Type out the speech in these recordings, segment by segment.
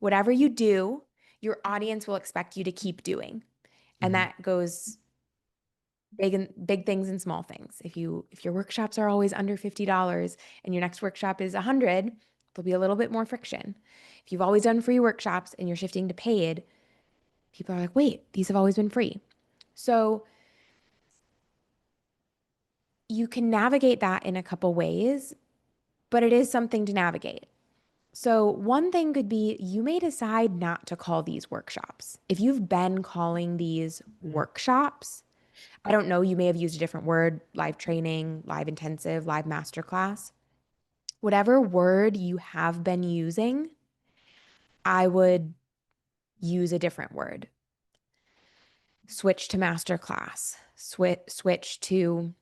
Whatever you do, your audience will expect you to keep doing. And Mm-hmm. that goes big things and small things. If your workshops are always under $50 and your next workshop is 100, there'll be a little bit more friction. If you've always done free workshops and you're shifting to paid, people are like, "Wait, these have always been free." So, you can navigate that in a couple ways, but it is something to navigate. So, one thing could be you may decide not to call these workshops. If you've been calling these workshops, I don't know, you may have used a different word, live training, live intensive, live masterclass. Whatever word you have been using, I would use a different word. Switch to masterclass, switch to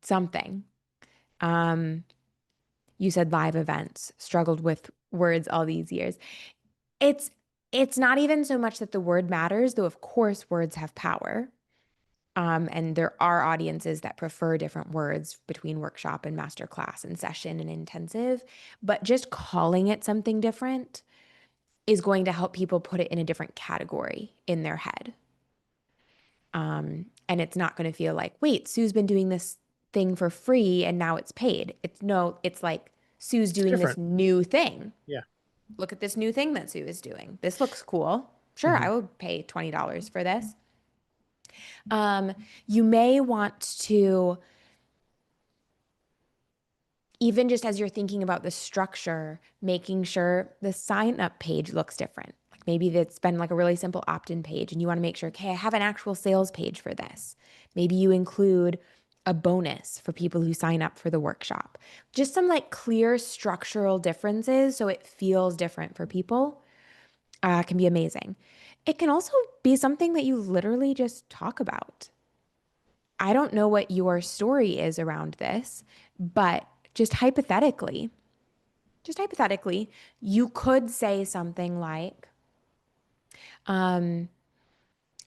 something. Um, you said live events, struggled with words all these years. It's it's not even so much that the word matters, though of course words have power. And there are audiences that prefer different words between workshop and masterclass and session and intensive, but just calling it something different is going to help people put it in a different category in their head. And it's not going to feel like, wait, Sue's been doing this thing for free and now it's paid. It's no, it's like Sue's It's doing this different. new thing. Yeah. Look at this new thing that Sue is doing. This looks cool. Sure, Mm-hmm. I would pay $20 for this. Um, you may want to, even just as you're thinking about the structure, making sure the sign up page looks different. Like maybe it's been like a really simple opt in page and you want to make sure, okay, I have an actual sales page for this. Maybe you include a bonus for people who sign up for the workshop. Just some like clear structural differences so it feels different for people can be amazing. It can also be something that you literally just talk about. I don't know what your story is around this, but just hypothetically, you could say something like, I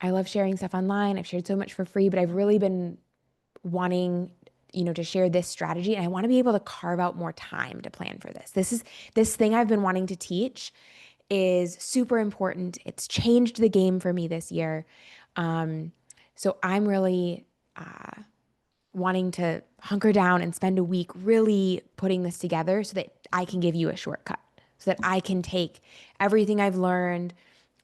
love sharing stuff online. I've shared so much for free, but I've really been wanting, to share this strategy and I want to be able to carve out more time to plan for this. This thing I've been wanting to teach is super important. It's changed the game for me this year. So I'm really wanting to hunker down and spend a week really putting this together so that I can give you a shortcut, so that I can take everything I've learned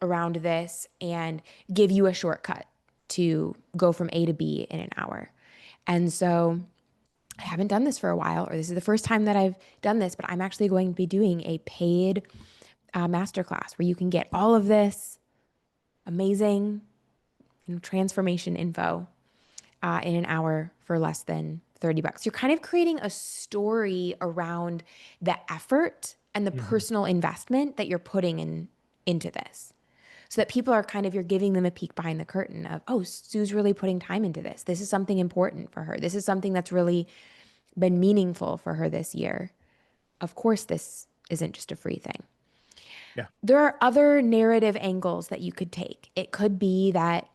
around this and give you a shortcut to go from A to B in an hour. And so I haven't done this for a while, or this is the first time that I've done this, but I'm actually going to be doing a paid masterclass where you can get all of this amazing transformation info in an hour for less than $30. You're kind of creating a story around the effort and the Mm-hmm. personal investment that you're putting into this. So that people are kind of, you're giving them a peek behind the curtain of, oh, Sue's really putting time into this. This is something important for her. This is something that's really been meaningful for her this year. Of course, this isn't just a free thing. Yeah. There are other narrative angles that you could take. It could be that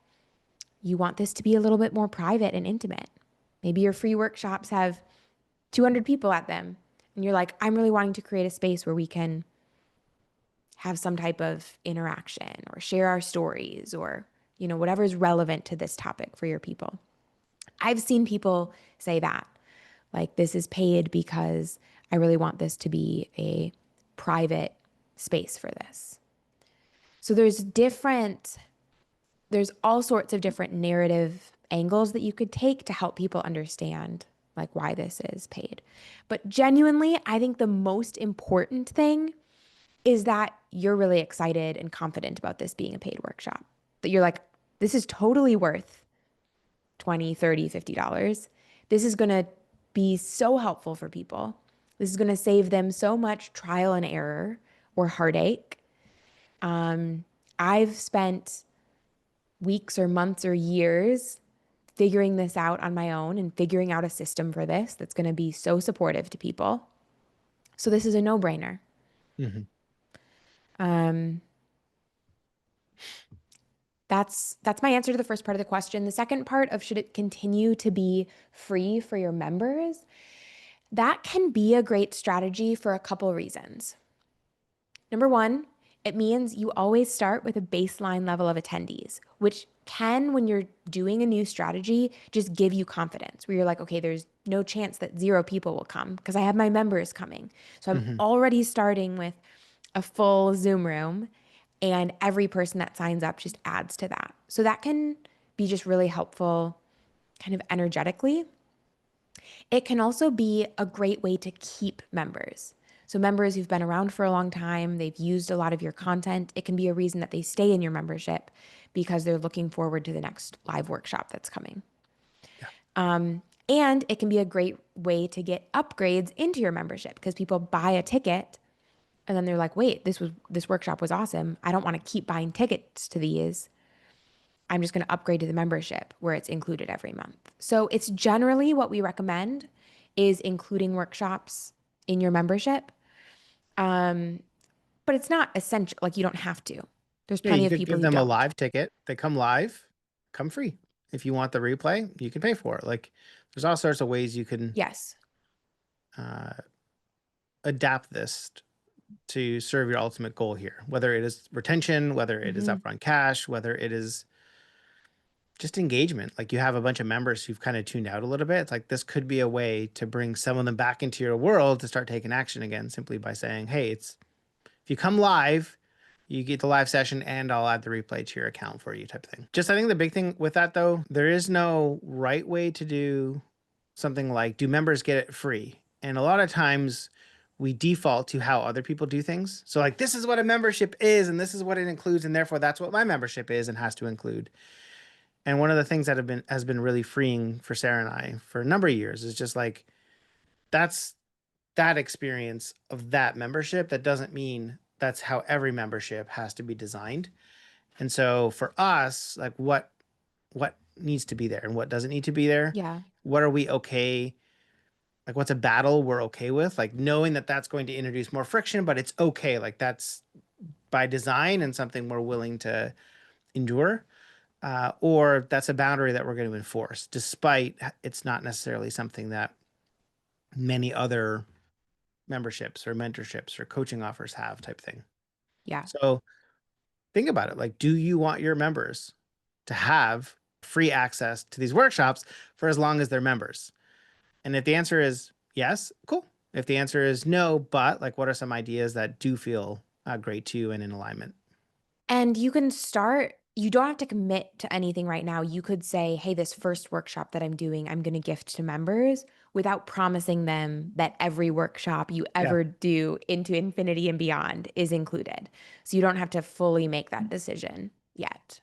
you want this to be a little bit more private and intimate. Maybe your free workshops have 200 people at them, and you're like, I'm really wanting to create a space where we can have some type of interaction or share our stories or, whatever is relevant to this topic for your people. I've seen people say that, like, this is paid because I really want this to be a private space for this. So there's all sorts of different narrative angles that you could take to help people understand like why this is paid. But genuinely, I think the most important thing is that you're really excited and confident about this being a paid workshop. That you're like, this is totally worth 20, 30, $50. This is going to be so helpful for people. This is going to save them so much trial and error or heartache. I've spent weeks or months or years figuring this out on my own and figuring out a system for this that's going to be so supportive to people. So this is a no-brainer. Mm-hmm. That's my answer to the first part of the question. The second part of should it continue to be free for your members? That can be a great strategy for a couple reasons. Number one, It means you always start with a baseline level of attendees, which can, when you're doing a new strategy, just give you confidence where you're like, okay, there's no chance that 0 people will come because I have my members coming. So I'm Hmm. already starting with a full Zoom room, and every person that signs up just adds to that. So that can be just really helpful kind of energetically. It can also be a great way to keep members. So, members who've been around for a long time, they've used a lot of your content. It can be a reason that they stay in your membership because they're looking forward to the next live workshop that's coming. Yeah. And it can be a great way to get upgrades into your membership because people buy a ticket and then they're like, wait, this workshop was awesome. I don't want to keep buying tickets to these. I'm just going to upgrade to the membership where it's included every month. So it's generally what we recommend is including workshops in your membership. Um, but it's not essential. Like you don't have to. There's Yeah, plenty you of could people give who them a don't. live ticket. They come live, come free. If you want the replay, you can pay for it. Like, there's all sorts of ways you can Yes. uh, adapt this to serve your ultimate goal here, whether it is retention, whether it is Hmm. upfront cash, whether it is just engagement. Like, you have a bunch of members who've kind of tuned out a little bit. It's like this could be a way to bring some of them back into your world to start taking action again, simply by saying, hey, it's if you come live, you get the live session and I'll add the replay to your account for you, type of thing. Just, I think the big thing with that though, there is no right way to do something like, do members get it free? And a lot of times we default to how other people do things. So like, this is what a membership is and this is what it includes, and therefore that's what my membership is and has to include. And one of the things that has been really freeing for Sarah and I for a number of years is just like, that's that experience of that membership. That doesn't mean that's how every membership has to be designed. And so for us, like, what needs to be there and what doesn't need to be there? Yeah. What are we okay? Like, what's a battle we're okay with? Like, knowing that that's going to introduce more friction, but it's okay. Like, that's by design and something we're willing to endure. Or that's a boundary that we're going to enforce, despite it's not necessarily something that many other memberships or mentorships or coaching offers have, type thing. Yeah. So think about it. Like, do you want your members to have free access to these workshops for as long as they're members? And if the answer is yes, cool. If the answer is no, but like, what are some ideas that do feel great to you and in alignment? And you can start, you don't have to commit to anything right now. You could say, hey, this first workshop that I'm doing, I'm going to gift to members without promising them that every workshop you Yeah. ever do into infinity and beyond is included. So you don't have to fully make that decision yet.